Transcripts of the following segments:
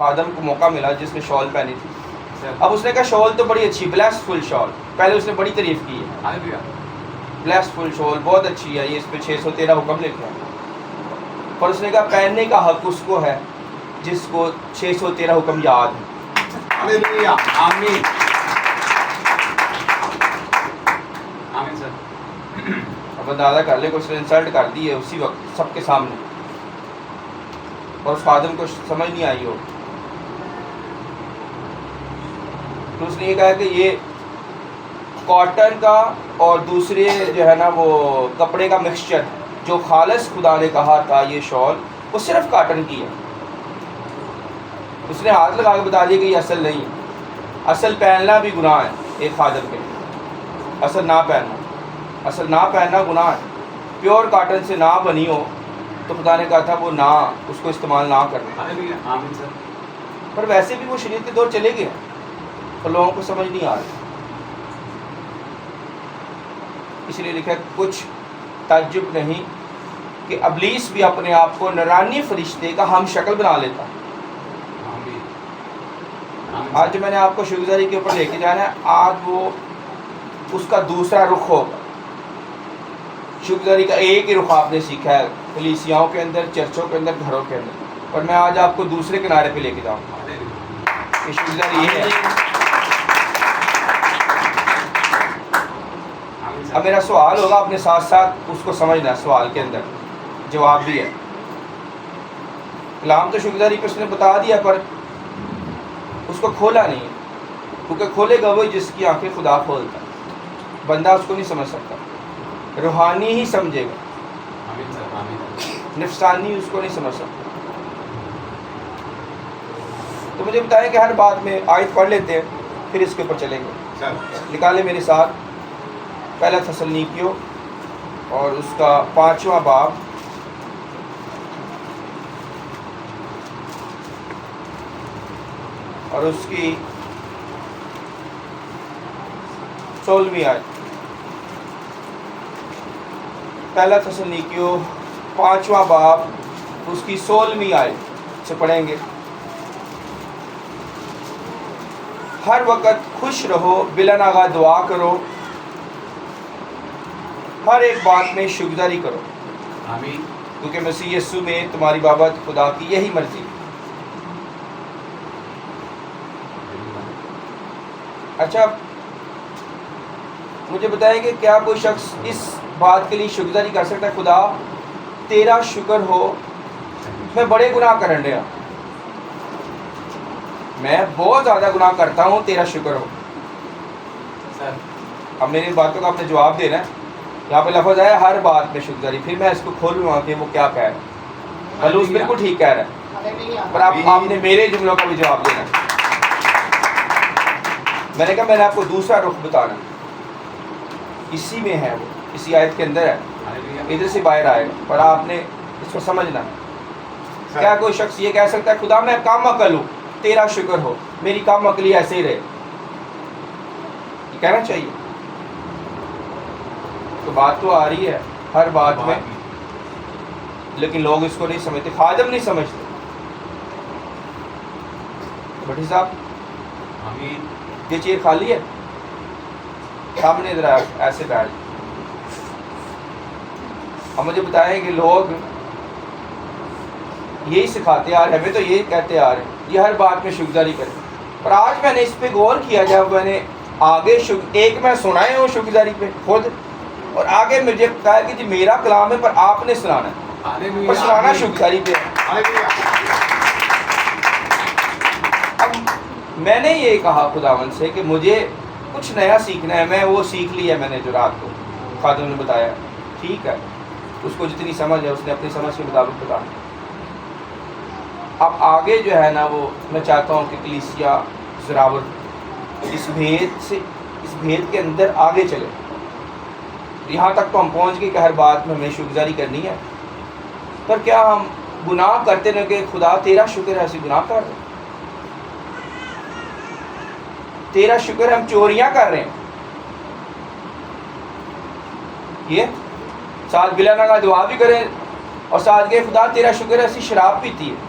خادم کو موقع ملا جس نے شال پہنی تھی. اب اس نے کہا شال تو بڑی اچھی, بلیس فل شال. پہلے اس نے بڑی تعریف کی ہے, بلیس فل شال بہت اچھی ہے, یہ اس پہ 613 حکم لکھے ہیں. اور اس نے کہا پہننے کا حق اس کو ہے جس کو 613 حکم یاد ہے. آمین. اب اندازہ کر لے کہ اس نے انسلٹ کر دی ہے اسی وقت سب کے سامنے, اور اس خادم کو سمجھ نہیں آئی ہو. تو اس نے یہ کہا کہ یہ کاٹن کا اور دوسرے جو ہے نا وہ کپڑے کا مکسچر, جو خالص خدا نے کہا تھا یہ شال وہ صرف کاٹن کی ہے. اس نے ہاتھ لگا کے بتا دیا کہ یہ اصل نہیں ہے. اصل پہننا بھی گناہ ہے ایک خادم کے, اصل نہ پہننا گناہ ہے. پیور کاٹن سے نہ بنی ہو تو خدا نے کہا تھا وہ نہ اس کو استعمال نہ کرنا. آمین سر. پر ویسے بھی وہ شریعت کے دور چلے گئے اور لوگوں کو سمجھ نہیں آ رہی. اس لیے لکھا کچھ تعجب نہیں کہ ابلیس بھی اپنے آپ کو نورانی فرشتے کا ہم شکل بنا لیتا. آج جو میں نے آپ کو شکرگزاری کے اوپر لے کے جانا ہے, آج وہ اس کا دوسرا رخ ہوگا. شکرگزاری کا ایک ہی رخ آپ نے سیکھا ہے کلیسیاؤں کے اندر, چرچوں کے اندر, گھروں کے اندر, اور میں آج آپ کو دوسرے کنارے پہ لے کے جاؤں گا. یہ شکرگزاری یہ ہے. اب میرا سوال ہوگا, اپنے ساتھ ساتھ اس کو سمجھنا, سوال کے اندر جواب بھی ہے. کلام تو شکرگزاری پہ اس نے بتا دیا پر اس کو کھولا نہیں, کیونکہ کھولے گا وہی جس کی آنکھیں خدا کھولتا. بندہ اس کو نہیں سمجھ سکتا, روحانی ہی سمجھے گا, نفسانی اس کو نہیں سمجھ سکتا. تو مجھے بتائیں کہ ہر بات میں آیت پڑھ لیتے ہیں پھر اس کے اوپر چلیں گے. نکالے میرے ساتھ پہلا تسلنیکیوں اور اس کا 5واں باب اور اس کی 16ویں آیت. پہلا تسلنیکیوں 5واں باب اس کی 16ویں آیت سے پڑھیں گے. ہر وقت خوش رہو, بلا ناغہ دعا کرو, ہر ایک بات میں شکرگزاری کرو, آمین, کیونکہ مسیح یسوع میں تمہاری بابت خدا کی یہی مرضی. اچھا مجھے بتائیں کہ کیا کوئی شخص اس بات کے لیے شکرگزاری کر سکتا ہے خدا تیرا شکر ہو میں بڑے گناہ کرن رہا, میں بہت زیادہ گناہ کرتا ہوں, تیرا شکر ہو. اب میری باتوں کا آپ نے جواب دینا ہے. یہاں پہ لفظ ہے ہر بات میں شکرگزاری, پھر میں اس کو کھولوں کہ وہ کیا کہہ رہا ہے. بلوس بالکل ٹھیک کہہ رہا ہے, پر آپ نے میرے جملوں کا بھی جواب دینا ہے. میں نے کہا میں نے آپ کو دوسرا رخ بتانا, اسی میں ہے, وہ اسی آیت کے اندر ہے, ادھر سے باہر آئے گا, پر آپ نے اس کو سمجھنا. کیا کوئی شخص یہ کہہ سکتا ہے خدا میں کم عقل ہوں, تیرا شکر ہو میری کم عقلی ایسے ہی رہے, یہ کہنا چاہیے؟ تو بات تو آ رہی ہے ہر بات میں, لیکن لوگ اس کو نہیں سمجھتے, خادم نہیں سمجھتے. بھٹی صاحب آمین. یہ چیئر خالی ہے, سامنے ذرا ایسے بیٹھ. اب مجھے بتائیں کہ لوگ یہی سکھاتے آ رہے ہیں, ہمیں تو یہی کہتے آ رہے ہیں یہ ہر بات میں شکرگزاری کریں. پر آج میں نے اس پہ غور کیا, جب میں نے آگے ایک میں سنائے ہوں شکرگزاری پہ خود, اور آگے مجھے کہا کہ جی میرا کلام ہے پر آپ نے سنانا ہے, پر سنانا شکرگزاری پہ ہے. اب میں نے یہ کہا خداوند سے کہ مجھے کچھ نیا سیکھنا ہے, میں وہ سیکھ لیا میں نے جو رات کو خادم نے بتایا. ٹھیک ہے, اس کو جتنی سمجھ ہے اس نے اپنی سمجھ کے مطابق بتانا. اب آگے جو ہے نا وہ میں چاہتا ہوں کہ کلیسیا زراور اس بھید کے اندر آگے چلے. یہاں تک تو ہم پہنچ گئے کہ ہر بات میں ہمیں شکرگزاری کرنی ہے, پر کیا ہم گناہ کرتے رہے کہ خدا تیرا شکر ہے ایسے گناہ کر رہے ہیں, تیرا شکر ہے ہم چوریاں کر رہے ہیں, یہ ساتھ بلا ناغہ دعا بھی کریں اور ساتھ کے خدا تیرا شکر ہے ایسی شراب پیتی ہے.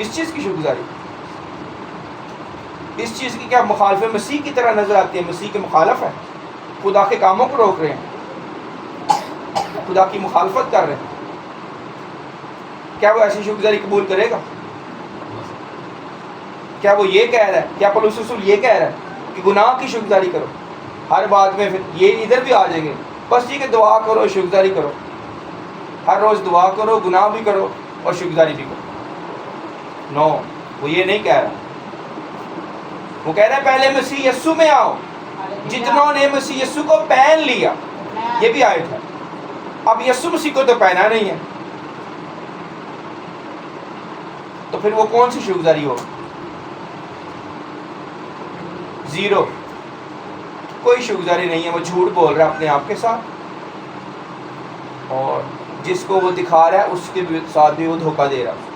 اس چیز کی شکرگزاری، اس چیز کی کیا مخالف مسیح کی طرح نظر آتی ہے، مسیح کے مخالف ہے، خدا کے کاموں کو روک رہے ہیں، خدا کی مخالفت کر رہے ہیں، کیا وہ ایسی شکرگزاری قبول کرے گا؟ کیا وہ یہ کہہ رہا ہے، کیا پولس رسول یہ کہہ رہا ہے کہ گناہ کی شکرگزاری کرو؟ ہر بات میں پھر یہ ادھر بھی آ جائیں گے، بس ٹھیک ہے دعا کرو شکرگزاری کرو، ہر روز دعا کرو، گناہ بھی کرو اور شکرگزاری بھی کرو۔ نو، وہ یہ نہیں کہہ رہا، وہ کہہ رہا ہے پہلے مسیح یسوع میں آؤ، جتنوں نے مسیح یسوع کو پہن لیا، یہ بھی آیت ہے، اب یسوع مسیح کو تو پہنا نہیں ہے، تو پھر وہ کون سی شکرگزاری ہو؟ زیرو، کوئی شکرگزاری نہیں ہے، وہ جھوٹ بول رہا ہے اپنے آپ کے ساتھ، اور جس کو وہ دکھا رہا ہے اس کے ساتھ بھی وہ دھوکہ دے رہا ہے۔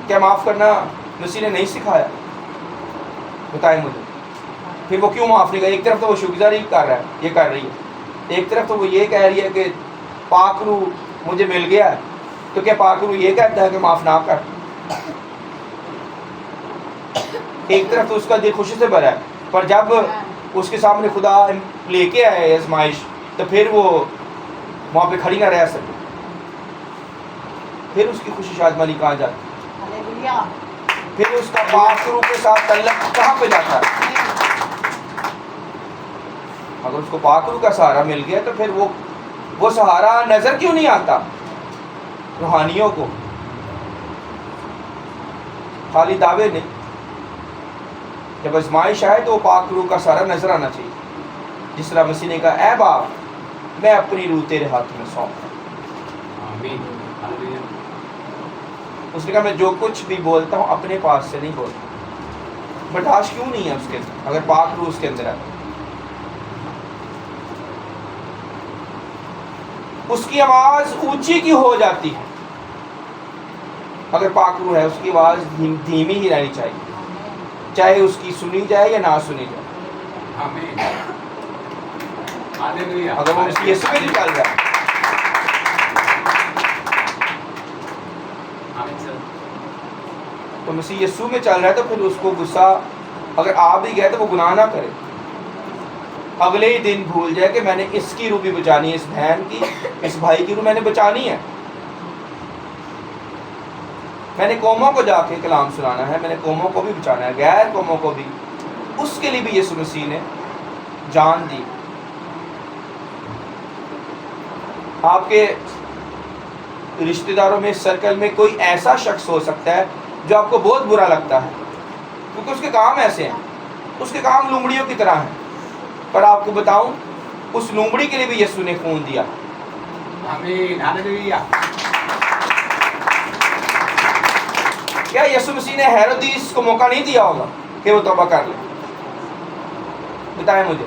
کیا معاف کرنا مسیح نے نہیں سکھایا؟ بتائیں مجھے، پھر وہ کیوں معاف نہیں کرے؟ ایک طرف تو وہ شکرگزاری کر رہا ہے، یہ کر رہی ہے، ایک طرف تو وہ یہ کہہ رہی ہے کہ پاک روح مجھے مل گیا ہے، تو کیا پاک روح یہ کہتا ہے کہ معاف نہ کر؟ ایک طرف تو اس کا دل خوشی سے بھرا ہے، پر جب اس کے سامنے خدا لے کے آئے آزمائش، تو پھر وہ وہاں پہ کھڑی نہ رہ سکے، پھر اس کی خوشی شادمانی کہاں جاتی؟ پھر اس کا پاک روح کے ساتھ تعلق کہاں پہ جاتا ہے؟ اگر اس کو پاک روح کا سہارا مل گیا تو پھر وہ سہارا نظر کیوں نہیں آتا روحانیوں کو؟ خالی دعوے نہیں، جب آزمائش آئے تو وہ پاک روح کا سہارا نظر آنا چاہیے، جس طرح مسیح نے کہا اے باپ میں اپنی روح تیرے ہاتھ میں سونپ رہا ہوں۔ اس نے کہا میں جو کچھ بھی بولتا ہوں اپنے پاس سے نہیں بولتا۔ برداشت کیوں نہیں ہے اس کے اندر اگر پاک روح اس کے اندر ہے؟ اس کی آواز اونچی کی ہو جاتی ہے اگر پاک روح ہے، اس کی آواز دھیمی ہی رہنی چاہیے، چاہے اس کی سنی جائے یا نہ سنی جائے۔ اگر وہ مسیح یسوع میں نکل رہا ہے تو مسیح یسوع میں چل رہا ہے، تو پھر اس کو غصہ اگر آ بھی گیا تو وہ گناہ نہ کرے، اگلے ہی دن بھول جائے کہ میں نے اس کی روح بھی بچانی ہے، اس بہن کی، اس بھائی کی روح میں نے بچانی ہے، میں نے قوموں کو جا کے کلام سنانا ہے، میں نے قوموں کو بھی بچانا ہے، غیر قوموں کو بھی، اس کے لیے بھی یسوع مسیح نے جان دی۔ آپ کے رشتہ داروں میں، سرکل میں کوئی ایسا شخص ہو سکتا ہے جو آپ کو بہت برا لگتا ہے کیونکہ اس کے کام ایسے ہیں، اس کے کام لومڑیوں کی طرح ہیں، پر آپ کو بتاؤں اس لومڑی کے لیے بھی یسوع نے خون دیا۔ آمین، ہاللویہ۔ کیا یسوع مسیح نے ہیرودیس کو موقع نہیں دیا ہوگا کہ وہ توبہ کر لے؟ بتائیں مجھے،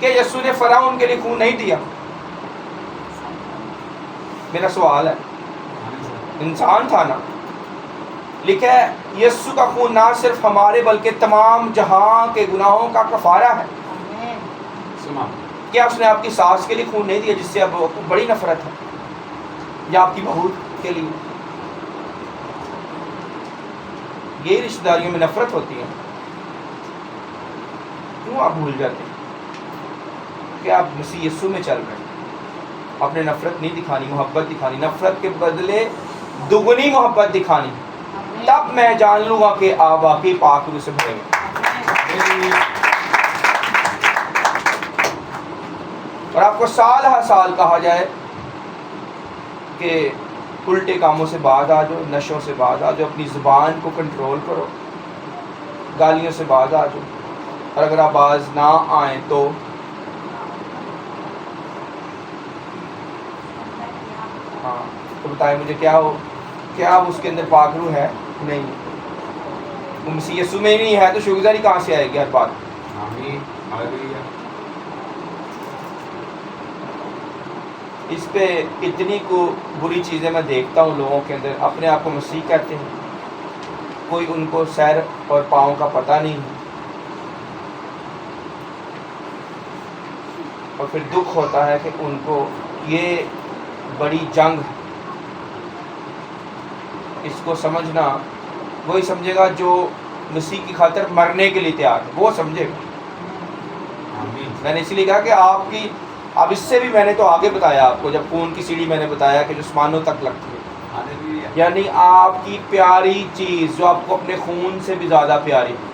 کہ یسوع نے فرعون کے لیے خون نہیں دیا؟ میرا سوال ہے، انسان تھا نا، لکھا ہے یسوع کا خون نہ صرف ہمارے بلکہ تمام جہاں کے گناہوں کا کفارہ ہے۔ کیا اس نے آپ کی ساس کے لیے خون نہیں دیا جس سے اب بڑی نفرت ہے، یا آپ کی بہو کے لیے؟ یہ رشتہ داریوں میں نفرت ہوتی ہے، کیوں آپ بھول جاتے ہیں کہ آپ مسیح یسوع میں چل رہے ہیں؟ آپ نے نفرت نہیں دکھانی، محبت دکھانی، نفرت کے بدلے دگنی محبت دکھانی، تب میں جان لوں گا کہ آپ واقعی پاک روح سے بھرے ہیں۔ اور آپ کو سال ہر سال کہا جائے کہ الٹے کاموں سے باز آ جاؤ، نشوں سے باز آ جاؤ، اپنی زبان کو کنٹرول کرو، گالیوں سے باز آ جاؤ، اور اگر آپ باز نہ آئیں تو ہاں تو بتائیں مجھے کیا اب اس کے اندر پاک روح ہے؟ نہیں، وہ مسیح یسوع میں ہی نہیں ہے تو شکرگزاری کہاں سے آئے گی ہر بات؟ آمین، ہاللویہ۔ اس پہ اتنی کو بری چیزیں میں دیکھتا ہوں لوگوں کے اندر، اپنے آپ کو مسیح کہتے ہیں، کوئی ان کو سر اور پاؤں کا پتہ نہیں ہے، اور پھر دکھ ہوتا ہے کہ ان کو یہ بڑی جنگ اس کو سمجھنا وہی سمجھے گا جو مسیح کی خاطر مرنے کے لیے تیار ہے، وہ سمجھے گا۔ آمین۔ میں نے اس لیے کہا کہ اب اس سے بھی میں نے تو آگے بتایا آپ کو، جب خون کی سیڑھی میں نے بتایا کہ جو آسمانوں تک لگتی ہے، ہاللویا۔ یعنی آپ کی پیاری چیز جو آپ کو اپنے خون سے بھی زیادہ پیاری ہے۔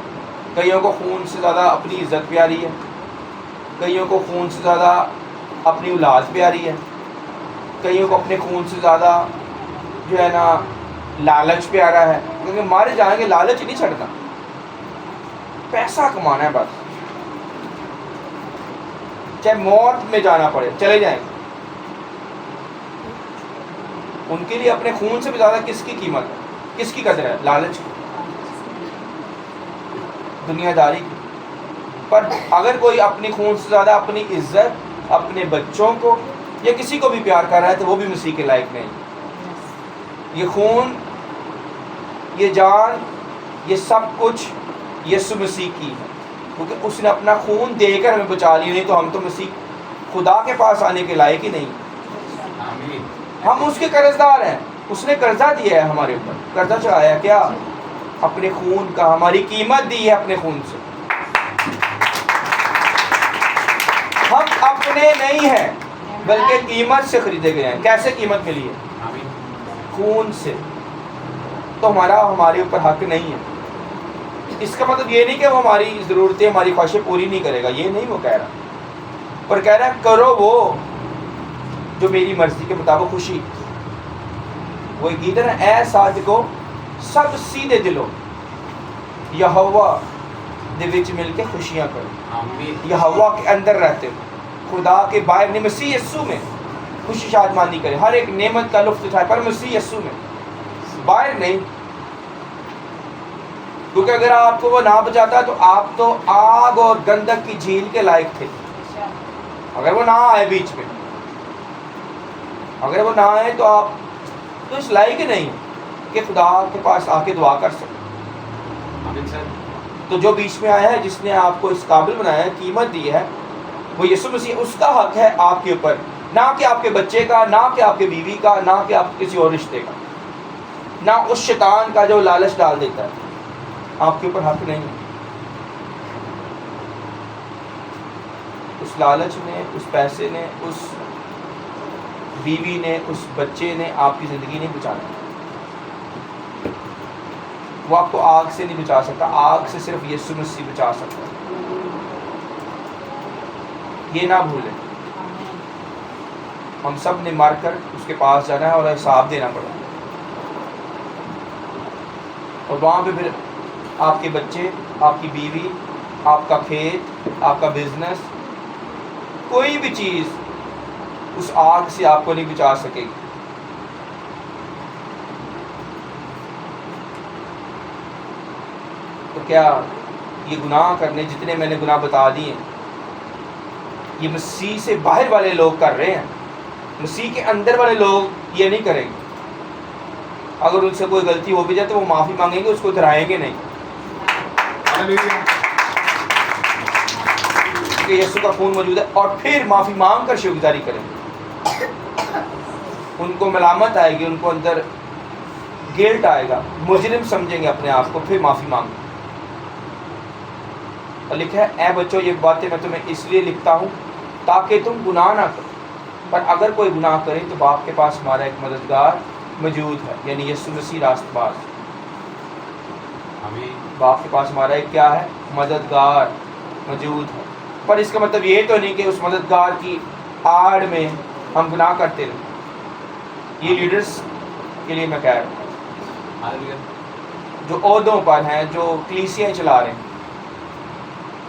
کئیوں کو خون سے زیادہ اپنی عزت پیاری ہے، کئیوں کو خون سے زیادہ اپنی اولاد پیاری ہے، کئیوں کو اپنے خون سے زیادہ جو ہے نا لالچ پیارا ہے، کیونکہ مارے جائیں گے، لالچ نہیں چھڑنا، پیسہ کمانا ہے بس، چاہے موت میں جانا پڑے چلے جائیں گے۔ ان کے لیے اپنے خون سے بھی زیادہ کس کی قیمت ہے، کس کی قدر ہے؟ لالچ کی، دنیا داری کی۔ پر اگر کوئی اپنی خون سے زیادہ اپنی عزت، اپنے بچوں کو یا کسی کو بھی پیار کر رہا ہے تو وہ بھی مسیح کے لائق نہیں۔ یہ خون، یہ جان، یہ سب کچھ یسوع مسیح کی ہے، کیونکہ اس نے اپنا خون دے کر ہمیں بچا لی، نہیں تو ہم تو مسیح خدا کے پاس آنے کے لائق ہی نہیں۔ آمین۔ ہم اس کے قرض دار ہیں، اس نے قرضہ دیا ہے ہمارے اوپر، قرضہ چڑھایا ہے کیا؟ اپنے خون کا، ہماری قیمت دی ہے اپنے خون سے۔ ہم اپنے نہیں ہیں بلکہ قیمت سے خریدے گئے ہیں۔ کیسے قیمت ملی ہے؟ آمین۔ خون سے۔ تو ہمارے اوپر حق نہیں ہے۔ اس کا مطلب یہ نہیں کہ وہ ہماری ضرورتیں، ہماری خواہشیں پوری نہیں کرے گا، یہ نہیں وہ کہہ رہا، پر کہہ رہا ہے کرو وہ جو میری مرضی کے مطابق خوشی۔ وہ گیت ہے نا، اے صادقو سب سیدھے دلو یہوہ دے وچ مل کے خوشیاں کرو۔ آمین۔ یہوہ کے اندر رہتے ہو، خدا کے باہر نہیں، مسیح یسوع میں خوشی شادمانی کرے، ہر ایک نعمت کا لطف اٹھائے، پر مسیح یسوع میں، باہر نہیں۔ کیونکہ اگر آپ کو وہ نہ بچاتا تو آپ تو آگ اور گندک کی جھیل کے لائق تھے، اگر وہ نہ آئے بیچ میں، اگر وہ نہ آئے تو آپ تو اس لائق ہی نہیں کہ خدا کے پاس آ کے دعا کر سکیں۔ آمین سر۔ تو جو بیچ میں آیا ہے، جس نے آپ کو اس قابل بنایا ہے، قیمت دی ہے، وہ یسوع مسیح، اس کا حق ہے آپ کے اوپر، نہ کہ آپ کے بچے کا، نہ کہ آپ کے بیوی کا، نہ کہ آپ کسی اور رشتے کا، نہ اس شیطان کا جو لالچ ڈال دیتا ہے۔ آپ کے اوپر حق نہیں ہے۔ اس لالچ نے، اس پیسے نے، اس بیوی نے، اس بچے نے آپ کی زندگی نہیں بچانا۔ وہ آپ کو آگ سے نہیں بچا سکتا، آگ سے صرف یسوع مسیح بچا سکتا ہے۔ یہ نہ بھولیں، ہم سب نے مر کر اس کے پاس جانا ہے اور حساب دینا پڑا، اور وہاں پہ پھر آپ کے بچے، آپ کی بیوی، آپ کا کھیت، آپ کا بزنس، کوئی بھی چیز اس آگ سے آپ کو نہیں بچا سکے گی۔ تو کیا یہ گناہ کرنے، جتنے میں نے گناہ بتا دیے، یہ مسیح سے باہر والے لوگ کر رہے ہیں، مسیح کے اندر والے لوگ یہ نہیں کریں گے۔ اگر ان سے کوئی غلطی ہو بھی جائے تو وہ معافی مانگیں گے، اس کو دہرائیں گے نہیں، ہاللویا۔ کہ یسوع کا خون موجود ہے، اور پھر معافی مانگ کر شکرگزاری کریں گے۔ ان کو ملامت آئے گی، ان کو اندر گلٹ آئے گا، مجرم سمجھیں گے اپنے آپ کو، پھر معافی مانگیں گے۔ اور لکھا ہے، اے بچوں یہ باتیں میں تمہیں اس لیے لکھتا ہوں تاکہ تم گناہ نہ کرو، پر اگر کوئی گناہ کرے تو باپ کے پاس ہمارا ایک مددگار موجود ہے، یعنی یسوع مسیح راست باز۔ آمین۔ باپ کے پاس ہمارا ایک کیا ہے؟ مددگار موجود ہے۔ پر اس کا مطلب یہ تو نہیں کہ اس مددگار کی آڑ میں ہم گناہ کرتے رہیں۔ یہ لیڈرز کے لیے میں کہہ رہا ہوں، ہاللویا۔ جو عہدوں پر ہیں، جو کلیسیاں چلا رہے ہیں،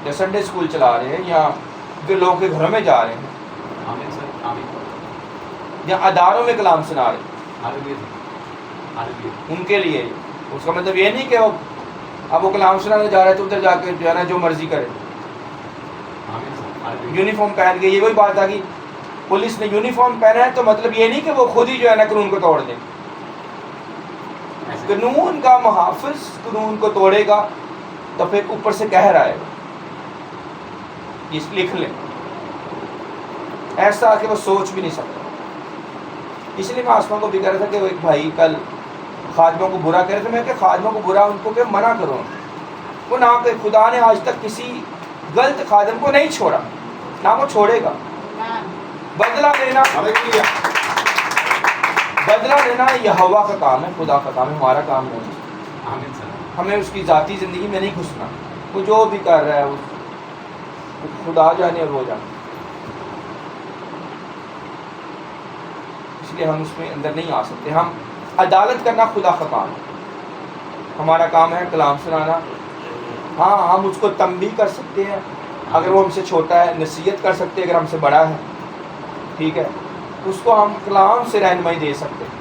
یا سنڈے اسکول چلا رہے ہیں، یا جو لوگوں کے گھروں میں جا رہے ہیں، آمین سر۔ آمین۔ یا اداروں میں کلام سنا رہے ہیں، ہاللویا۔ ہاللویا۔ ان کے لیے اس کا مطلب یہ نہیں کہ وہ اب وہ کلام سنانے جا رہے تو ادھر جا کے جو ہے نا جو مرضی کرے، آمین سر۔ ہاللویا۔ یونیفارم پہن کے۔ یہ وہی بات آ کہ پولیس نے یونیفارم پہنا ہے تو مطلب یہ نہیں کہ وہ خود ہی جو ہے نا قانون کو توڑ دیں۔ قانون کا محافظ قانون کو توڑے گا تو پھر اوپر سے کہہ رہا ہے، یہ لکھ لیں، ایسا کہ وہ سوچ بھی نہیں سکتا۔ اس لیے میں آسمان کو بھی کہہ رہا تھا کہ وہ ایک بھائی کل خادموں کو برا کرے تو میں کہ خادموں کو برا ان کو کہ منع کرو وہ نہ کہ خدا نے آج تک کسی غلط خادم کو نہیں چھوڑا نہ وہ چھوڑے گا. بدلہ لینا یہ ہوا کا کام ہے, خدا کا کام ہے, ہمارا کام نہیں ہے. آمین سر. ہمیں اس کی ذاتی زندگی میں نہیں گھسنا. وہ جو بھی کر رہا ہے وہ خدا جانے اور وہ جانے. اس لیے ہم اس میں اندر نہیں آ سکتے. ہم عدالت کرنا خدا کا کام ہے, ہمارا کام ہے کلام سنانا. ہاں ہم اس کو تنبیہ کر سکتے ہیں اگر وہ ہم سے چھوٹا ہے, نصیحت کر سکتے ہیں اگر ہم سے بڑا ہے, ٹھیک ہے, اس کو ہم کلام سے رہنمائی دے سکتے ہیں.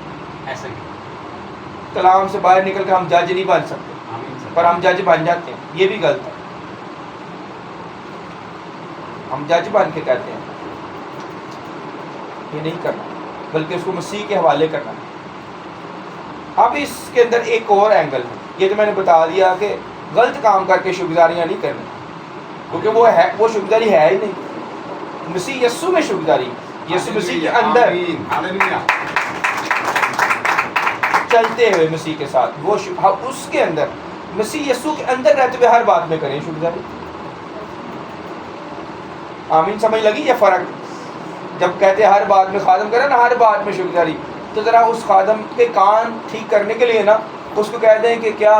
ایسا ہی. کلام سے باہر نکل کر ہم جج نہیں بن سکتے, آمین سر. پر ہم جج بن جاتے ہیں. یہ بھی غلط ہے. ہم جج بن کے کہتے ہیں, یہ نہیں کرنا, بلکہ اس کو مسیح کے حوالے کرنا. اب اس کے اندر ایک اور اینگل ہے, یہ تو میں نے بتا دیا کہ غلط کام کر کے شکرگزاریاں نہیں کرنی, کیونکہ وہ شکرگزاری ہے ہی نہیں. مسیح یسوع میں شکرگزاری, یسوع مسیح کے اندر چلتے ہوئے مسیح کے ساتھ, وہ اس کے اندر مسیح یسوع کے اندر رہتے ہوئے ہر بات میں کریں شکرگزاری. آمین. سمجھ لگی یہ فرق؟ جب کہتے ہیں ہر بات میں خادم کرے نا, ہر بات میں شکرگزاری, تو ذرا اس خادم کے کان ٹھیک کرنے کے لیے نا اس کو کہہ دیں کہ کیا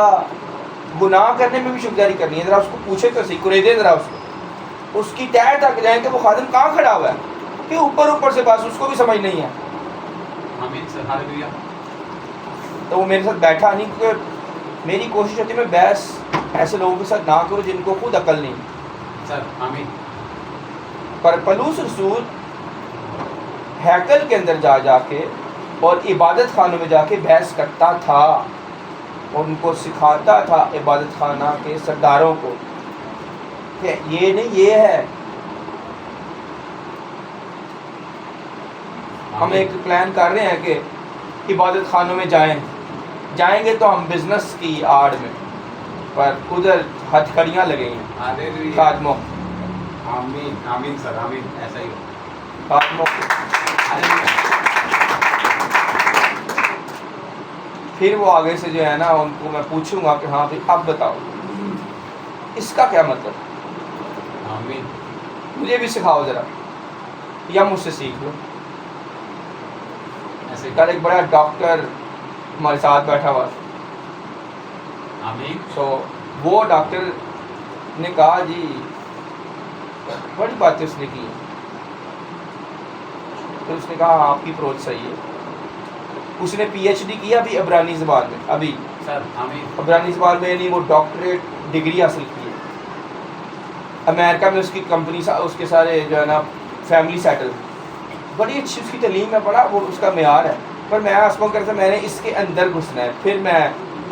گناہ کرنے میں بھی شکرگزاری کرنی ہے. ذرا اس کو پوچھے تو صحیح, کرے دے ذرا اس کو, اس کی تہ تک جائیں کہ وہ خادم کہاں کھڑا ہوا ہے, کہ اوپر سے بس اس کو بھی سمجھ نہیں ہے. آمین سر. ہاللویا. تو وہ میرے ساتھ بیٹھا نہیں, کیونکہ میری کوشش ہوتی ہے میں بحث ایسے لوگوں کے ساتھ نہ کروں جن کو خود عقل نہیں سر. آمین. پر پلوس رسول ہیکل کے اندر جا کے اور عبادت خانوں میں جا کے بحث کرتا تھا, اور ان کو سکھاتا تھا عبادت خانہ کے سرداروں کو کہ یہ نہیں یہ ہے. ہم ایک پلان کر رہے ہیں کہ عبادت خانوں میں جائیں گے تو ہم بزنس کی آڑ میں, پر ادھر ہتھ کڑیاں لگیں گی ہاللویا. خادموں. آمین. آمین سر. آمین. ایسا ہی ہو. خادموں پھر وہ آگے سے جو ہے نا ان کو میں پوچھوں گا کہ ہاں بھائی اب بتاؤ اس کا کیا مطلب, آمین. مجھے بھی سکھاؤ ذرا, یا مجھ سے سیکھ لو. ایسے ہی. کل ایک بڑا ڈاکٹر ہمارے ساتھ بیٹھا ہوا, آمین. سو وہ ڈاکٹر نے کہا جی بڑی باتیں اس نے کی, تو اس نے کہا آپ کی اپروچ صحیح ہے. اس نے پی ایچ ڈی کیا ابھی عبرانی زبان میں, ابھی سر. آمین. عبرانی زبان میں, یعنی وہ ڈاکٹریٹ ڈگری حاصل کی ہے امریکہ میں. اس کی کمپنی اس کے سارے جو ہے نا فیملی سیٹل, بڑی اچھی اس کی تعلیم ہے, بڑا وہ اس کا معیار ہے. پر میں آسمان کرتا میں نے اس کے اندر گھسنا ہے, پھر میں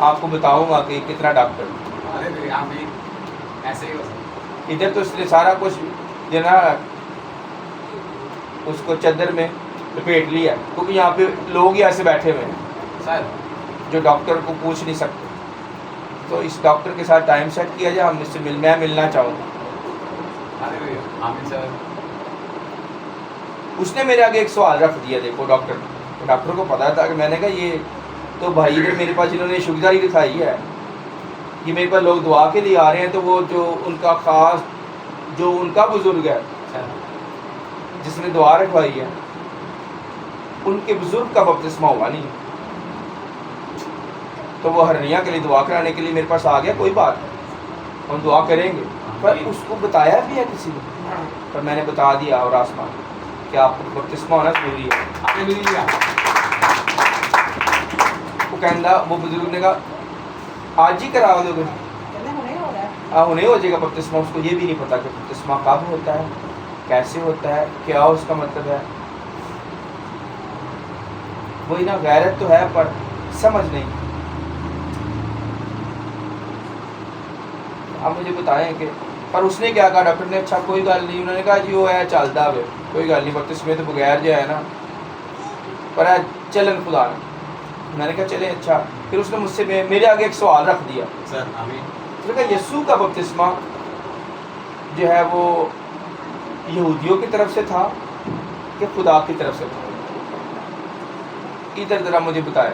آپ کو بتاؤں گا کہ کتنا ڈاکٹر. ہاللویا. آمین. ایسے ہی ہو سر. ادھر تو اس نے سارا کچھ جو نا اس کو چادر میں لپیٹ لیا, کیونکہ یہاں پہ لوگ ہی ایسے بیٹھے ہوئے ہیں سر. جو ڈاکٹر کو پوچھ نہیں سکتے. تو اس ڈاکٹر کے ساتھ ٹائم سیٹ کیا جائے, ہم اس سے میں ملنا چاہوں گا. ہاللویا. آمین سر. اس نے میرے آگے ایک سوال رکھ دیا. دیکھو ڈاکٹر کو پتا تھا کہ میں نے کہا یہ تو بھائی نے میرے پاس جنہوں نے شکرگزاری دکھائی ہے, یہ میرے پاس لوگ دعا کے لیے آ رہے ہیں, تو وہ جو ان کا خاص جو ان کا بزرگ ہے سر. جس نے دعا رکھوائی ہے, ان کے بزرگ کا بپتسمہ ہوا نہیں, تو وہ ہرنیا کے لیے دعا کرانے کے لیے میرے پاس آ گیا. کوئی بات نہیں, ہم دعا کریں گے. پر اس کو بتایا بھی ہے کسی نے, پر میں نے بتا دیا اور آسمان کہ آپ کو بپتسمہ ہونا ضروری ہے. ہاللویا. وہ کہندا وہ بزرگ نے کہا آج ہی کرا دو گے, نہیں ہو جائے گا بپتسمہ. اس کو یہ بھی نہیں پتا کہ بپتسمہ کب ہوتا ہے, کیسے ہوتا ہے, کیا اس کا مطلب ہے. وہی نا, غیرت تو ہے پر سمجھ نہیں. اب مجھے بتائیں کہ پر اس نے کیا کہا ڈاکٹر نے, اچھا کوئی گل نہیں. انہوں نے کہا جی وہ ہے چلتا ہے, کوئی گل نہیں, بپتسمے تو بغیر جو ہے نا پر ہے چلن خدا نے. میں نے کہا چلے اچھا. پھر اس نے مجھ سے میرے آگے ایک سوال رکھ دیا. سر. آمین. اس نے کہا یسوع کا بپتسمہ جو ہے وہ یہودیوں کی طرف سے تھا کہ خدا کی طرف سے تھا؟ ادھر ذرا مجھے بتائے.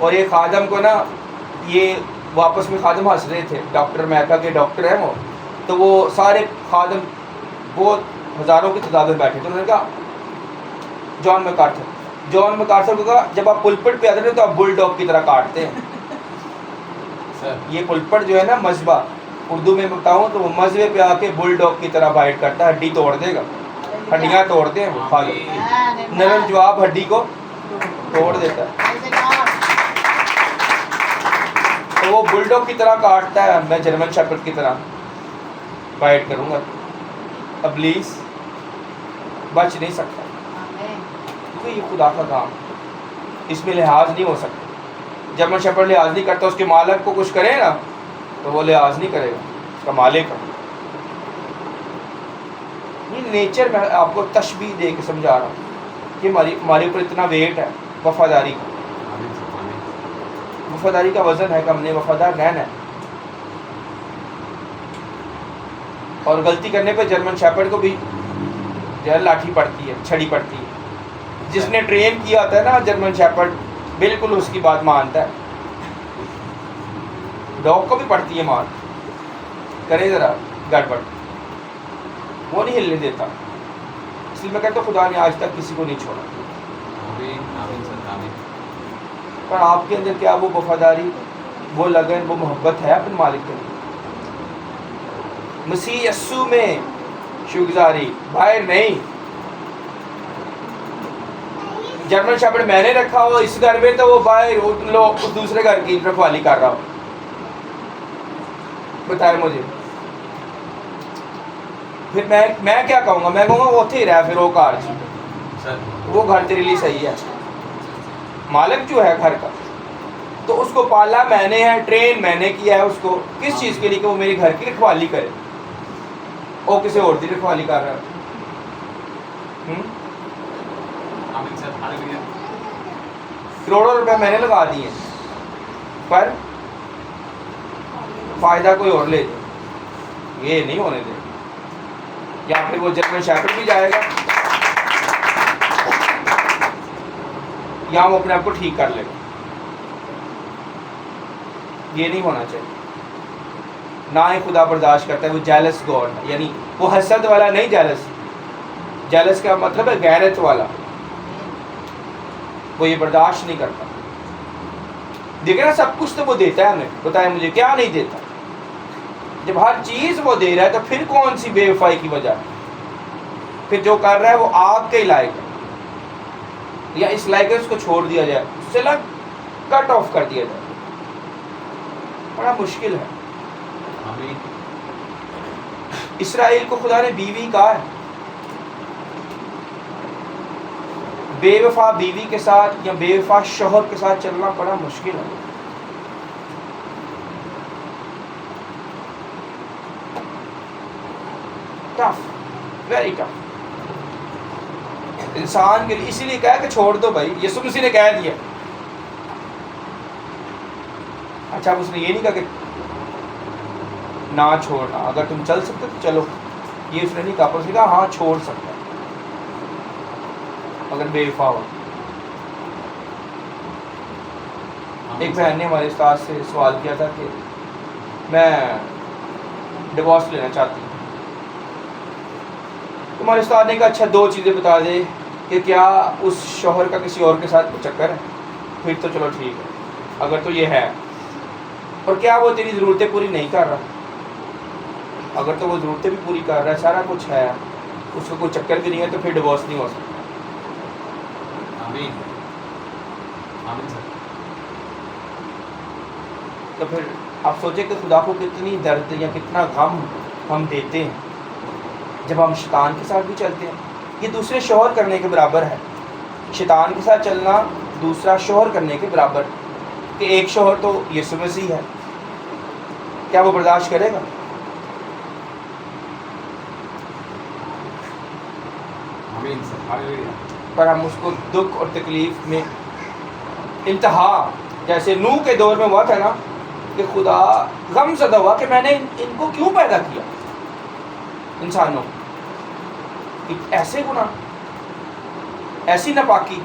اور یہ خادم کو نا یہ واپس میں خادم ہنس رہے تھے، ڈاکٹر میکا کے ڈاکٹر ہیں وہ، تو وہ سارے خادم بہت ہزاروں کی تعداد میں بیٹھے تھے. انہوں نے کہا جان میکارتھر کو کہا جب آپ پلپٹ پہ آتے ہیں تو آپ بل ڈاگ کی طرح کاٹتے ہیں. سر یہ پلپٹ جو ہے نا مذبح، اردو میں بتاؤں تو وہ مذبے پہ آ کے بل ڈاگ کی طرح بائٹ کرتا ہے، ہڈی توڑ دے گا، ہڈیاں توڑتے ہیں وہ خادم، نرم جواب ہڈی کو توڑ دیتا ہے. تو وہ بل ڈاگ کی طرح کاٹتا ہے، میں جرمن شیپرڈ کی طرح بائٹ کروں گا. ابلیس بچ نہیں سکتا کیونکہ یہ خدا کا کام، اس میں لحاظ نہیں ہو سکتا. جرمن شیپرڈ لحاظ نہیں کرتا، اس کے مالک کو کچھ کرے نا تو وہ لحاظ نہیں کرے گا، اس کا مالک. یہ نیچر میں آپ کو تشبیہ دے کے سمجھا رہا ہوں کہ ہمارے اوپر اتنا ویٹ ہے وفاداری کا. وفاداری کا وزن ہے کہ ہم نے وفادار رہنا ہے. اور غلطی کرنے پہ جرمن شیپرڈ کو بھی جو ہے لاٹھی پڑتی ہے، چھڑی پڑتی ہے. جس نے ٹرین کیا ہوتا ہے نا جرمن شیپرڈ بالکل اس کی بات مانتا ہے. ڈاگ کو بھی پڑتی ہے مار، کرے ذرا گڑبڑ وہ نہیں ہلنے دیتا. اس لیے میں کہتا ہوں خدا نے آج تک کسی کو نہیں چھوڑا. پر آپ کے اندر کیا وہ وفاداری، وہ لگن، وہ محبت ہے اپنے مالک کے لیے؟ مسیح یسوع میں شکرگزاری، باہر نہیں. جرمن شیپرڈ میں نے رکھا ہو اس گھر میں تو وہ باہر لوگ اس دوسرے گھر کی رکھوالی کر رہا ہو. بتائے مجھے پھر میں کیا کہوں گا؟ میں کہوں گا وہ اتھے ہی رہا، پھر وہ کار وہ گھر تیرے لیے صحیح ہے. مالک جو ہے گھر کا تو اس کو پالا میں نے ہے، ٹرین میں نے کیا ہے اس کو، کس چیز کے لیے؟ کہ وہ میری گھر کی رکھوالی کرے. وہ کسی اور کی رکھوالی کر رہا ہے. کروڑوں روپے میں نے لگا دیے پر فائدہ کوئی اور لے دے، یہ نہیں ہونے دے. یا پھر وہ جرمن شیپرڈ بھی جائے گا یا وہ اپنے آپ کو ٹھیک کر لے گا. یہ نہیں ہونا چاہیے. نہ ہی خدا برداشت کرتا ہے. وہ جیلس گاڈ ہے، یعنی وہ حسد والا نہیں. جیلس کا مطلب ہے غیرت والا. وہ یہ برداشت نہیں کرتا. دیکھیں نا سب کچھ تو وہ دیتا ہے ہمیں، بتائیں مجھے کیا نہیں دیتا؟ جب ہر چیز وہ دے رہا ہے تو پھر کون سی بے وفائی کی وجہ؟ پھر جو کر رہا ہے وہ آگ کے لائق ہے، یا اس لائق ہے اس کو چھوڑ دیا جائے، اس سے کٹ آف کر دیا جائے. بڑا مشکل ہے. اسرائیل کو خدا نے بیوی کہا ہے. بے وفا بیوی کے ساتھ یا بے وفا شوہر کے ساتھ چلنا بڑا مشکل ہے. ٹف، ویری ٹف انسان کے لیے. اسی لیے کہا کہ چھوڑ دو بھائی، یسوع مسیح نے کہہ دیا. اچھا اس نے یہ نہیں کہا کہ نہ چھوڑنا، اگر تم چل سکتے تو چلو، یہ اس نے نہیں کہا. پر اس نے کہا ہاں چھوڑ سکتا اگر بے وفا ہو. ایک بہن نے ہمارے استاد سے سوال کیا تھا کہ میں ڈیورس لینا چاہتی ہوں. ہمارے استاد نے کہا اچھا 2 چیزیں بتا دے کہ کیا اس شوہر کا کسی اور کے ساتھ چکر ہے، پھر تو چلو ٹھیک ہے اگر تو یہ ہے، اور کیا وہ تیری ضرورتیں پوری نہیں کر رہا. اگر تو وہ ضرورتیں بھی پوری کر رہا ہے، سارا کچھ ہے، اس کو کوئی چکر بھی نہیں ہے، تو پھر ڈیورس نہیں ہو سکتا. تو پھر آپ سوچیں کہ خدا کو کتنی درد یا کتنا غم ہم دیتے ہیں جب ہم شیطان کے ساتھ بھی چلتے ہیں. یہ دوسرے شوہر کرنے کے برابر ہے. شیطان کے ساتھ چلنا دوسرا شوہر کرنے کے برابر، کہ ایک شوہر تو یسوع مسیح ہے. کیا وہ برداشت کرے گا؟ پر ہم اس کو دکھ اور تکلیف میں انتہا، جیسے نوح کے دور میں ہوا تھا نا کہ خدا غم زدہ ہوا کہ میں نے ان کو کیوں پیدا کیا، انسانوں ایسے گناہ، ایسی ناپاکی.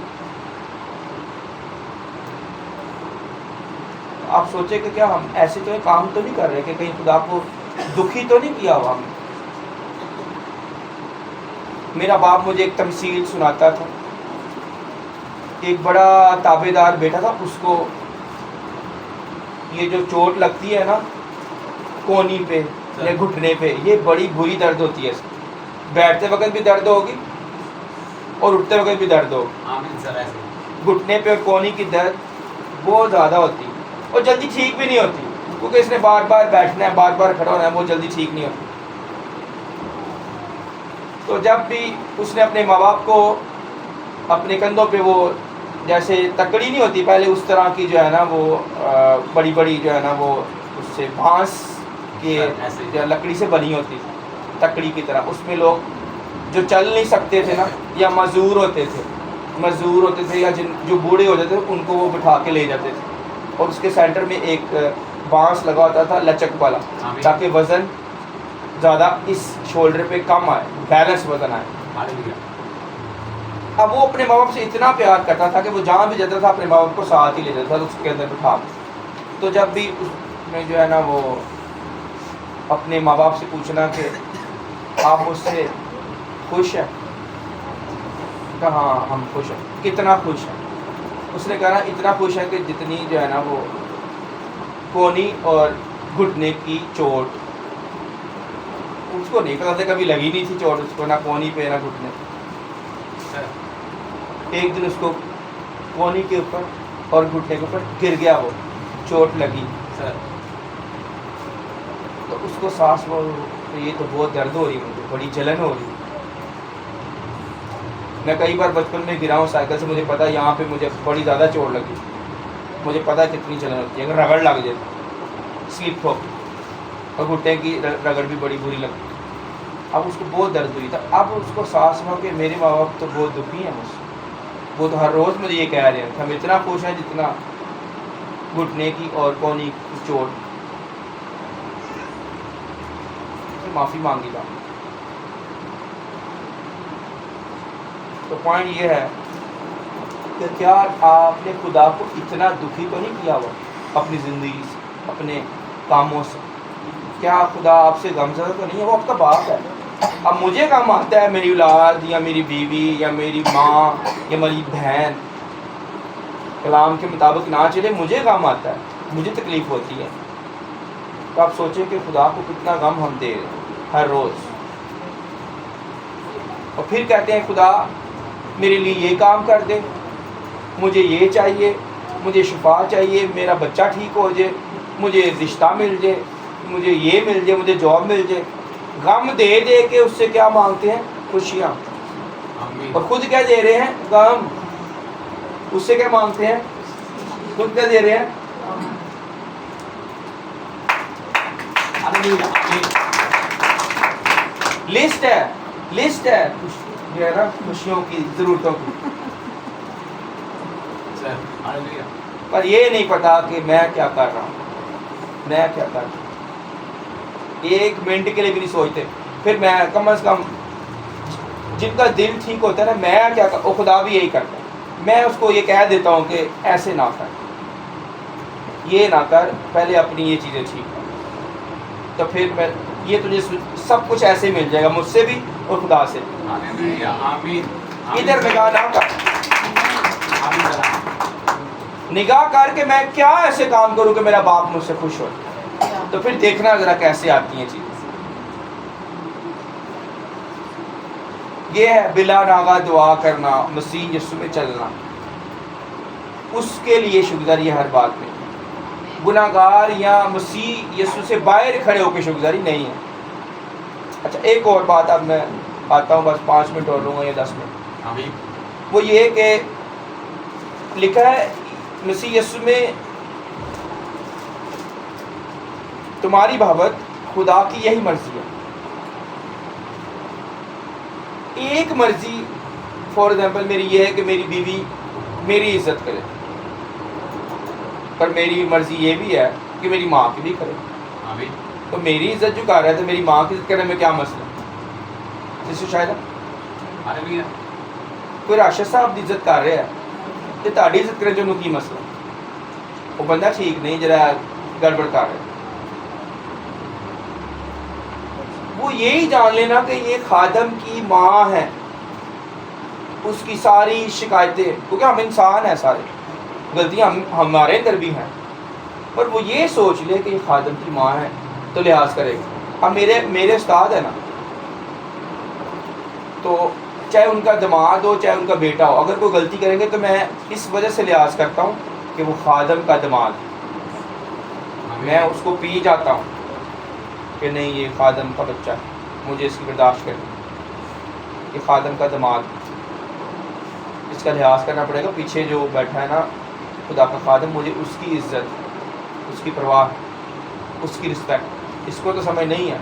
آپ سوچیں کہ کیا ہم ایسے تو کام تو نہیں کر رہے کہ کہیں خدا کو دکھی تو نہیں کیا ہوا ہم نے. میرا باپ مجھے ایک تمثیل سناتا تھا. ایک بڑا تابع دار بیٹا تھا, اس کو یہ جو چوٹ لگتی ہے نا کونی پہ یا گھٹنے پہ, یہ بڑی بری درد ہوتی ہے. بیٹھتے وقت بھی درد ہوگی اور اٹھتے وقت بھی درد ہوگی. آمین سر. ایسے گھٹنے پہ اور کونی کی درد بہت زیادہ ہوتی ہے اور جلدی ٹھیک بھی نہیں ہوتی, کیونکہ اس نے بار بار بیٹھنا ہے, بار بار کھڑا ہونا ہے, وہ جلدی ٹھیک نہیں ہوتی. تو جب بھی اس نے اپنے ماں باپ کو اپنے کندھوں پہ وہ جیسے تکڑی نہیں ہوتی پہلے اس طرح کی جو ہے نا وہ بڑی بڑی جو ہے نا وہ اس سے بانس کے لکڑی سے بنی ہوتی تھی تکڑی کی طرح, اس میں لوگ جو چل نہیں سکتے تھے نا یا معذور ہوتے تھے یا جو بوڑھے ہو جاتے تھے ان کو وہ بٹھا کے لے جاتے تھے, اور اس کے سینٹر میں ایک بانس لگا ہوتا تھا لچک والا, تاکہ وزن زیادہ اس شولڈر پہ کم آئے, بیلنس وزن آئے. ہاللویا. اب وہ اپنے ماں باپ سے اتنا پیار کرتا تھا کہ وہ جہاں بھی جاتا تھا اپنے ماں باپ کو ساتھ ہی لے جاتا تھا, اس کے اندر بٹھا. تو جب بھی اس میں جو ہے نا وہ اپنے ماں باپ سے پوچھنا کہ آپ مجھ سے خوش ہیں, کہ ہاں ہم خوش ہیں. کتنا خوش ہیں؟ اس نے کہا اتنا خوش ہے کہ جتنی جو ہے نا وہ کونی اور گھٹنے کی چوٹ, اس کو نہیں پتا تھا, کبھی لگی نہیں تھی چوٹ اس کو, نہ کونی پہ نہ گھٹنے. ایک دن اس کو کونی کے اوپر اور گھٹنے کے اوپر گر گیا, وہ چوٹ لگی سر. تو اس کو سانس وہ یہ تو بہت درد ہو رہی, مجھے بڑی جلن ہو رہی. میں کئی بار بچپن میں گرا ہوں سائیکل سے, مجھے پتا یہاں پہ مجھے بڑی زیادہ چوٹ لگی, مجھے پتا کتنی جلن ہوتی ہے اگر رگڑ لگ جائے, سلپ ہو, اور گھٹنے کی رگڑ بھی بڑی بری لگتی. اب اس کو بہت درد ہوئی تھا. اب اس کو سانس ہوا کہ میرے ماں باپ تو بہت دکھی ہیں مجھ سے, وہ تو ہر روز مجھے یہ کہہ رہے ہیں کہ ہم اتنا خوش ہیں جتنا گھٹنے کی اور کونی کی چوٹ. معافی مانگی تھا. تو پوائنٹ یہ ہے کہ کیا آپ نے خدا کو اتنا دکھی تو نہیں کیا ہوا اپنی زندگی سے, اپنے کاموں سے؟ کیا خدا آپ سے غمزدہ تو نہیں ہے؟ وہ آپ کا باپ ہے. اب مجھے کام آتا ہے میری اولاد یا میری بیوی یا میری ماں یا میری بہن کلام کے مطابق نہ چلے, مجھے کام آتا ہے, مجھے تکلیف ہوتی ہے. تو آپ سوچیں کہ خدا کو کتنا غم ہم دے رہے ہیں ہر روز, اور پھر کہتے ہیں خدا میرے لیے یہ کام کر دے, مجھے یہ چاہیے, مجھے شفا چاہیے, میرا بچہ ٹھیک ہو جائے, مجھے رشتہ مل جائے, مجھے یہ مل جائے, مجھے جاب مل جائے. غم دے دے کے اس سے کیا مانگتے ہیں؟ خوشیاں. اور خود کیا دے رہے ہیں؟ غم. اس سے کیا مانگتے ہیں؟ خود کیا دے رہے ہیں؟ لسٹ ہے جو ہے نا خوشیوں کی, ضرورتوں کی, پر یہ نہیں پتا کہ میں کیا کر رہا ہوں, میں کیا کر رہا ہوں. ایک منٹ کے لیے بھی نہیں سوچتے. پھر میں کم از کم جن کا دل ٹھیک ہوتا ہے نا, میں کیا کر, خدا بھی یہی کرتا ہے. میں اس کو یہ کہہ دیتا ہوں کہ ایسے نہ کر, یہ نہ کر, پہلے اپنی یہ چیزیں ٹھیک کر, تو پھر میں یہ تجھے سب کچھ ایسے مل جائے گا, مجھ سے بھی اور خدا سے بھی. ادھر نگاہ نہ کر, نگاہ کر کے میں کیا ایسے کام کروں کہ میرا باپ مجھ سے خوش ہو. تو پھر دیکھنا ذرا کیسے آتی ہیں چیزیں. یہ ہے بلا ناغہ دعا کرنا, مسیح یسوع میں چلنا, اس کے لیے شکرگزاری ہر بات میں. گناہگار یا مسیح یسوع سے باہر کھڑے ہو کے شکرگزاری نہیں ہے. اچھا ایک اور بات, اب میں آتا ہوں, بس 5 منٹ اور لوں گا یا 10 منٹ. وہ یہ کہ لکھا ہے مسیح یسوع میں تمہاری بھاوت خدا کی یہی مرضی ہے. ایک مرضی فار ایگزامپل میری یہ ہے کہ میری بیوی میری عزت کرے, پر میری مرضی یہ بھی ہے کہ میری ماں کی بھی کرے. تو میری عزت جو کر رہا ہے تو میری ماں کی عزت کرنے میں کیا مسئلہ؟ جس سے شاید کوئی راشد صاحب کی عزت کر رہے ہیں تو تاری عزت کرنے جو کی مسئلہ. وہ بندہ ٹھیک نہیں، ذرا گڑبڑ کر رہا ہے. وہ یہی جان لینا کہ یہ خادم کی ماں ہے، اس کی ساری شکایتیں، کیونکہ ہم انسان ہیں سارے، غلطیاں ہمارے اندر بھی ہیں، پر وہ یہ سوچ لے کہ یہ خادم کی ماں ہے تو لحاظ کرے گا. اب میرے استاد ہے نا، تو چاہے ان کا داماد ہو چاہے ان کا بیٹا ہو، اگر کوئی غلطی کریں گے تو میں اس وجہ سے لحاظ کرتا ہوں کہ وہ خادم کا داماد ہے. میں اس کو پی جاتا ہوں کہ نہیں یہ خادم کا بچہ ہے، مجھے اس کی برداشت کرنی، یہ خادم کا داماد، اس کا لحاظ کرنا پڑے گا. پیچھے جو بیٹھا ہے نا خدا کا خادم، مجھے اس کی عزت، اس کی پرواہ، اس کی رسپیکٹ، اس کو تو سمجھ نہیں ہے.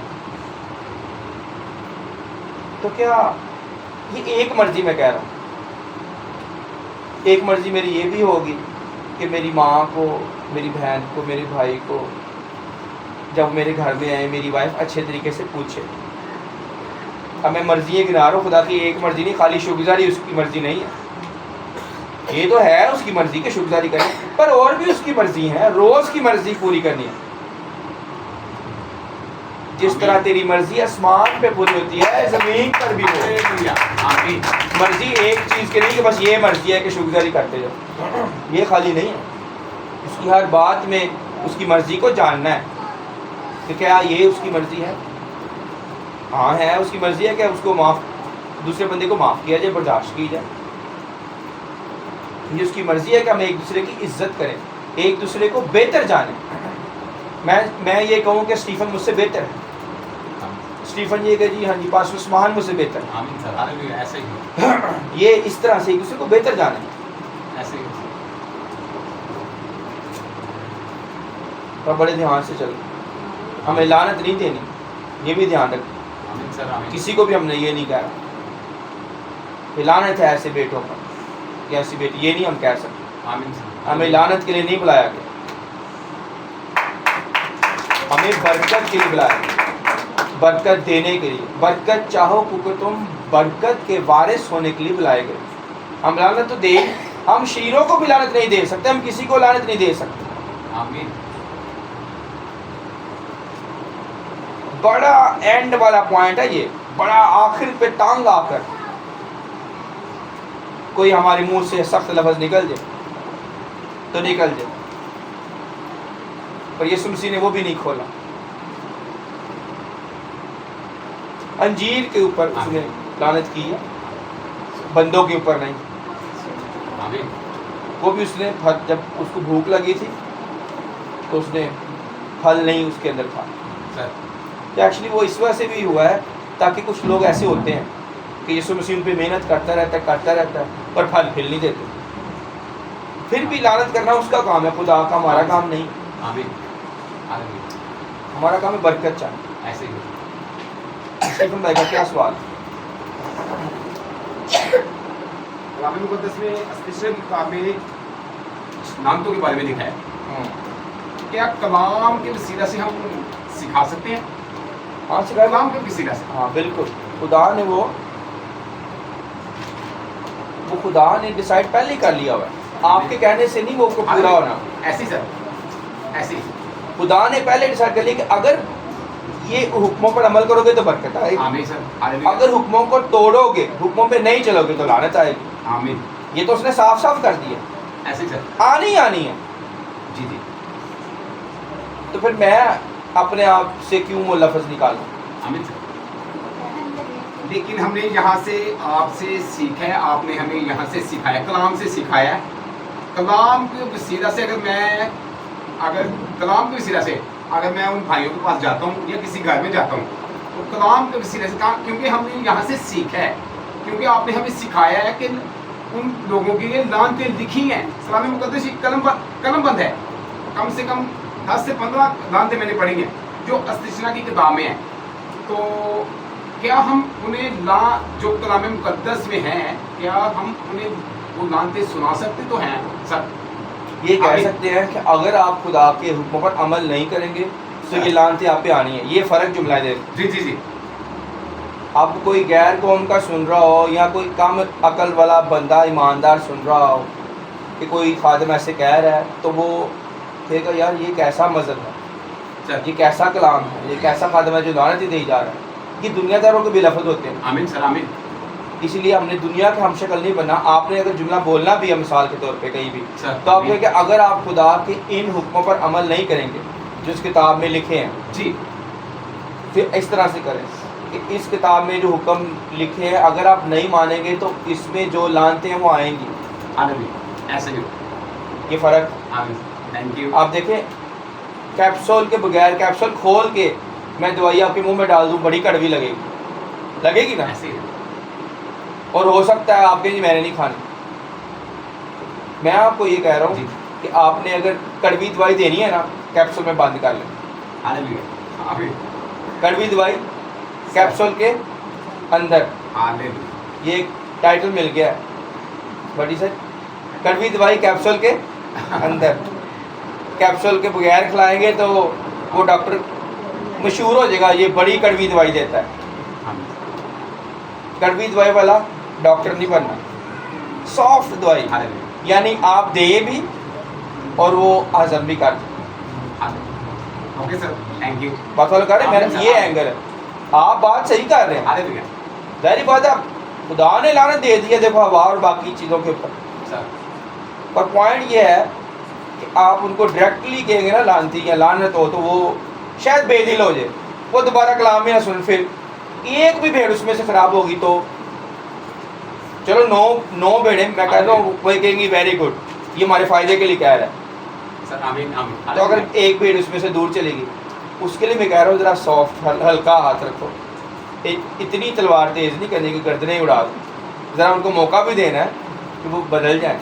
تو کیا یہ ایک مرضی میں کہہ رہا ہوں، ایک مرضی میری یہ بھی ہوگی کہ میری ماں کو، میری بہن کو، میرے بھائی کو جب میرے گھر میں آئے میری وائف اچھے طریقے سے پوچھے. اب میں مرضی گنا رہا ہوں، خدا کی ایک مرضی نہیں، خالی شکرگزاری اس کی مرضی نہیں ہے. یہ تو ہے اس کی مرضی کہ شکرگزاری کریں، پر اور بھی اس کی مرضی ہے، روز کی مرضی پوری کرنی ہے. جس طرح تیری مرضی آسمان پہ پوری ہوتی ہے زمین پر بھی ہو. مرضی ایک چیز کے نہیں کہ بس یہ مرضی ہے کہ شکرگزاری کرتے جاؤ، یہ خالی نہیں ہے. اس کی ہر بات میں اس کی مرضی کو جاننا ہے کہ کیا یہ اس کی مرضی ہے. ہاں ہے، اس کی مرضی ہے کہ اس کو دوسرے بندے کو معاف کیا جائے، برداشت کی جائے. یہ اس کی مرضی ہے کہ ہم ایک دوسرے کی عزت کریں، ایک دوسرے کو بہتر جانیں. میں یہ کہوں کہ اسٹیفن مجھ سے بہتر ہے، اسٹیفن یہ کہ جی ہاں جی پاسٹر عثمان مجھ سے بہتر ہے. آمین سر، ہاللیلویا. ایسے ہی یہ اس طرح سے ایک دوسرے کو بہتر جانیں. ایسے ہی اور بڑے دھیان سے چلیں، ہمیں لعنت نہیں دینی، یہ بھی دھیان رکھیں. آمین سر. آمین. کسی کو بھی ہم نے یہ نہیں کہا کہ لعنت ہے ایسے بیٹوں پر یا ایسی بیٹی، یہ نہیں ہم کہہ سکتے. آمین سر. ہمیں لعنت کے لیے نہیں بلایا گیا، ہمیں برکت کے لیے بلایا گیا، برکت دینے کے لیے. برکت چاہو کیونکہ تم برکت کے وارث ہونے کے لیے بلائے گئے. ہم لعنت تو دے، ہم شیروں کو بھی لعنت نہیں دے سکتے، ہم کسی کو لعنت نہیں دے سکتے. آمین. بڑا اینڈ والا پوائنٹ ہے یہ، بڑا آخر پہ ٹانگ آ کر کوئی ہمارے منہ سے سخت لفظ نکل جائے تو نکل جائے، پر یسوع مسیح نے وہ بھی نہیں کھولا. انجیر کے اوپر اس نے لعنت کی ہے، بندوں کے اوپر نہیں. آمین. وہ بھی اس نے جب اس کو بھوک لگی تھی تو اس نے پھل نہیں اس کے اندر تھا. سر. ایکچولی وہ اس وجہ سے بھی ہوا ہے تاکہ کچھ لوگ ایسے ہوتے ہیں کہ یسوع مسیح ان پہ محنت کرتا رہتا ہے پر پھل پھل نہیں دیتے. پھر بھی لعنت کرنا اس کا کام ہے، خدا کا، ہمارا کام نہیں. آمین. ہاللیلویا. ہمارا کام ہے برکت چاہنا. ایسے ہی اسٹیفن بھائی کا کیا سوال؟ کلام مقدس میں استشرا کی کتاب میں نامتوں کے بارے میں لکھا ہے. کیا کلام کے وسیلہ سے ہم سکھا سکتے ہیں؟ ہاں سکھائے. کلام کے وسیلہ سے. ہاں بالکل. خدا نے وہ خدا نے ڈیسائیڈ پہلے ہی کر لیا ہوا ہے، آپ کے کہنے سے نہیں وہ کو پورا ہونا. ایسی سر، ایسی خدا نے پہلے ڈیسائیڈ کر لیا کہ اگر یہ حکموں پر عمل کرو گے تو برکت آئے گی، آمین سر. ہاللیلویا. اگر حکموں کو توڑو گے، حکموں پہ نہیں چلو گے تو لعنت آئے گی. آمین. یہ تو اس نے صاف صاف کر دیا، ایسی سر. آنی ہے. جی جی. تو پھر میں اپنے آپ سے کیوں وہ لفظ نکالوں؟ آمین سر. لیکن ہم نے یہاں سے آپ سے سیکھا ہے، آپ نے ہمیں یہاں سے سکھایا، کلام سے سکھایا ہے. کلام کے وسیلہ سے اگر کلام کے وسیلہ سے اگر میں ان بھائیوں کے پاس جاتا ہوں یا کسی گھر میں جاتا ہوں تو کلام کے وسیلے سے کیونکہ ہم نے یہاں سے سیکھا ہے، کیونکہ آپ نے ہمیں سکھایا ہے کہ ان لوگوں کے لیے لعنتیں لکھی ہیں. کلام مقدس قلم بند ہے، کم سے کم 10 سے 15 لعنتیں میں نے پڑھی ہیں جو استثنا کی کتاب میں ہیں. تو کیا ہم انہیں جو کلام مقدس میں ہیں، کیا ہم انہیں وہ لعنتیں سنا سکتے تو ہیں سر؟ یہ کہہ سکتے ہیں کہ اگر آپ خدا کے حکموں پر عمل نہیں کریں گے تو یہ لعنتیں آپ پہ آنی ہیں. یہ فرق جملہ دے. جی جی جی. آپ کوئی غیر قوم کا سن رہا ہو یا کوئی کم عقل والا بندہ ایماندار سن رہا ہو کہ کوئی خادم ایسے کہہ رہا ہے تو وہ کہے گا یار یہ کیسا مذہب ہے، سر یہ کیسا کلام ہے، یہ کیسا خادم ہے جو لعنت ہی دے جا رہا ہے. یہ دنیا داروں کے بھی لفظ ہوتے ہیں. آمین سر آمین. اس لیے ہم نے دنیا کا ہم شکل نہیں بننا. آپ نے اگر جملہ بولنا بھی ہے مثال کے طور پہ کہیں بھی، سر تو آپ کہیں کہ اگر آپ خدا کے ان حکموں پر عمل نہیں کریں گے جو اس کتاب میں لکھے ہیں، جی پھر اس طرح سے کریں کہ اس کتاب میں جو حکم لکھے ہیں اگر آپ نہیں مانیں گے تو اس میں جو لانتے ہیں وہ آئیں گی. آمین ایسے ہی. یہ فرق. آمین تھینک یو. آپ دیکھیں کیپسول کے بغیر، کیپسول کھول کے میں دوائی آپ کے منہ میں ڈال دوں بڑی کڑوی لگے گی نا. ایسے ہی. اور ہو سکتا ہے آپ کے جی میں نے نہیں کھانی. میں آپ کو یہ کہہ رہا ہوں کہ آپ نے اگر کڑوی دوائی دینی ہے نا کیپسول میں بند کر لیں. آمین آمین کڑوی دوائی کیپسول کے اندر. آمین. یہ ایک ٹائٹل مل گیا ہے بڑی سر. کڑوی دوائی کیپسول کے اندر. کیپسول کے بغیر کھلائیں گے تو وہ ڈاکٹر مشہور ہو جائے گا یہ بڑی کڑوی دوائی دیتا ہے. کڑوی دوائی والا ڈاکٹر نہیں بننا. سافٹ دوائی یعنی آپ دے بھی اور وہ ہضم بھی کر دیں. Okay sir thank you. بات والا کر رہے ہیں میرا یہ اینگل ہے. آپ بات صحیح کر رہے ہیں. آمین ظاہری بات ہے خدا نے لعنت دے دیا دیکھو ہوا اور باقی چیزوں کے اوپر. سر. پر پوائنٹ یہ ہے کہ آپ ان کو ڈائریکٹلی کہیں گے نا لعنتی یا لعنت ہو تو وہ شاید بے دل ہو جائے، وہ دوبارہ کلام ہی نہ سن. پھر ایک بھی بھیڑ اس میں سے خراب ہوگی تو چلو نو بھیڑیں میں کہہ رہا ہوں وہ کہیں گی ویری گڈ یہ ہمارے فائدے کے لیے کہہ رہا ہے. سر آمین آمین. تو اگر ایک بھیڑ اس میں سے دور چلے گی اس کے لیے میں کہہ رہا ہوں ذرا سافٹ ہلکا ہاتھ رکھو. اتنی تلوار تیز نہیں کرنے کی گردنیں اڑا دیں. ذرا ان کو موقع بھی دینا ہے کہ وہ بدل جائیں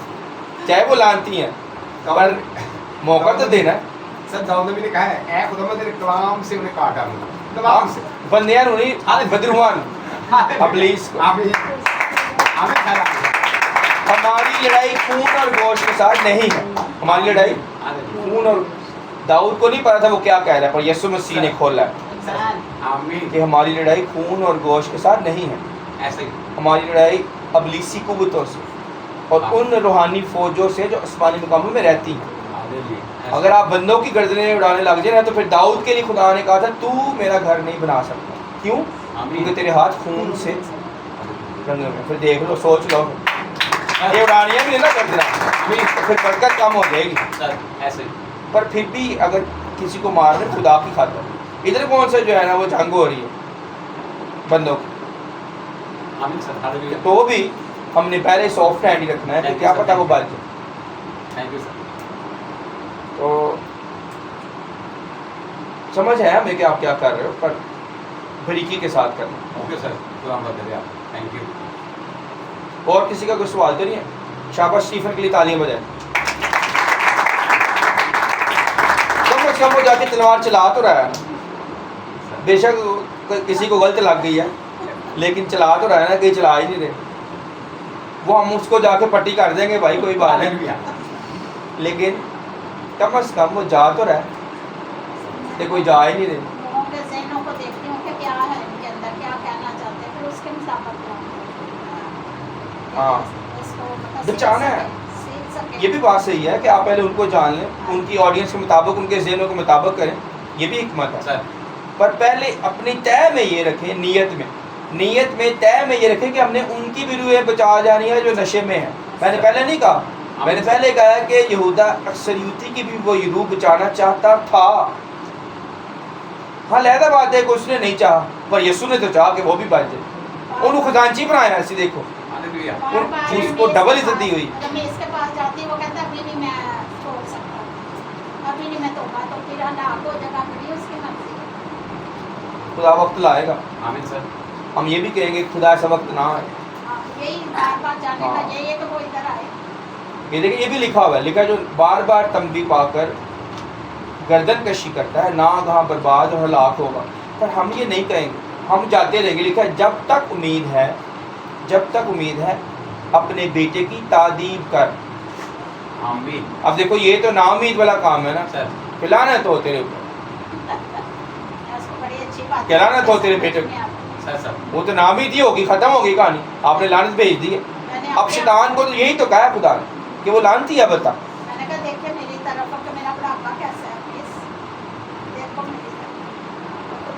چاہے وہ لانتی ہیں پر موقع تو دینا ہے. سر داؤد نبی نے کہا ہے اے خدا میں تیرے کلام سے انہیں کاٹا ہوں. کلام سے. بندیاں انہیں بدروان ابلیس کو. آمین آمین سر. ہماری لڑائی خون اور گوشت کے ساتھ نہیں ہے. ہماری لڑائی خون اور داؤد کو نہیں پتا تھا وہ کیا کہہ رہا ہے پر یسوع مسیح نے کھولا ہے آمین. کہ ہماری لڑائی خون اور گوشت کے ساتھ نہیں ہے. ایسے ہی. ہماری لڑائی ابلیسی قوتوں سے اور ان روحانی فوجوں سے جو آسمانی مقاموں میں رہتی ہیں. اگر آپ بندوں کی گردنیں اڑانے لگ جائیں نا تو پھر داؤد کے لیے خدا نے کہا تھا تو میرا گھر نہیں بنا سکتا. کیوں؟ کیونکہ تیرے ہاتھ خون سے رنگے ہوئے. پھر دیکھ لو سوچ لو یہ اڑانیاں بھی نہیں نا کرنا پھر برکت کم ہو جائے گی. سر ایسے. پر پھر بھی اگر کسی کو مارنے خدا کی خاطر ادھر کون سے جو ہے نا وہ جنگ ہو رہی ہے بندوں کی آمین سر. تو بھی ہم نے پہلے سافٹ ہینڈ ہی رکھنا ہے کہ کیا پتہ وہ بچ جائے. Thank you sir. تو سمجھ ہے ہمیں کہ آپ کیا کر رہے ہو پر بریکی کے ساتھ کرنا. Okay sir. خدا بدلے آپ. Thank you. اور کسی کا کوئی سوال تو نہیں ہے؟ شاباش اسٹیفن کے لیے تالیاں بجائیں. کم از کم وہ جا کے تلوار چلا تو رہا ہے نا. بے شک کسی کو غلط لگ گئی ہے لیکن چلا تو رہا ہے نا. کہیں چلا ہی نہیں رہے. وہ ہم اس کو جا کے پٹی کر دیں گے بھائی کوئی بات نہیں لیکن کم از کم وہ جا تو رہا ہے کہ کوئی جا ہی نہیں رہے. لوگوں کے ذہنوں کو دیکھتی ہوں کہ کیا ہے ان کے اندر کیا کہنا چاہتے ہیں پھر اس کے مطابق ہاں بچانا ہے. یہ بھی بات صحیح ہے کہ آپ پہلے ان کو جان لیں ان کی آڈینس کے مطابق ان کے ذہنوں کے مطابق کریں. یہ بھی حکمت ہے. پر پہلے اپنی طے میں یہ رکھیں نیت میں طے میں یہ رکھیں کہ ہم نے ان کی بھی روحیں بچا جانی ہے جو نشے میں ہیں. میں نے پہلے نہیں کہا. میں نے پہلے کہا کہ یہودا اکثریتی کی بھی وہ روح بچانا چاہتا تھا. ہاں لہذا بات ہے کہ اس نے نہیں چاہا پر یسوع نے تو چاہا کہ وہ بھی بچ جائے. انہوں خزانچی بنایا ایسی دیکھو اس کو ڈبل عزت دی ہوئی. جب میں اس کے پاس جاتی وہ کہتا ابھی نہیں میں چھوڑ سکتا ابھی نہیں میں توبہ تو پھر ہلاک ہو جگہ ملی اس کی مرضی. خدا وقت لائے گا. آمین سر. ہم یہ بھی کہیں گے خدا ایسا وقت نہ آئے. یہی بار بار جانے کا یہی ہے کہ وہ ادھر آئے. یہ دیکھیں یہ بھی لکھا ہوا ہے. لکھا جو بار بار تنبیہ پا کر گردن کشی کرتا ہے نہ کہاں برباد اور ہلاک ہوگا. پر ہم یہ نہیں کہیں گے. ہم جاتے رہیں گے. لکھا ہے جب تک امید ہے اپنے بیٹے کی تعدیب کر. آمین. اب دیکھو یہ تو نا امید والا کام ہے نا. سر. کھلانا تو تیرے اوپر بڑی اچھی بات کیا لعنت ہو تیرے بیٹے کو. سر سر. وہ تو نا امیدی ہوگی ختم ہوگی کہانی. آپ نے لعنت بھیج دی ہے. اب شیطان کو تو یہی تو کہا ہے خدا نے کہ وہ لعنتی ہے. بتا میں نے کہا دیکھیں میری طرف کہ میرا بڑھاپا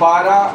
12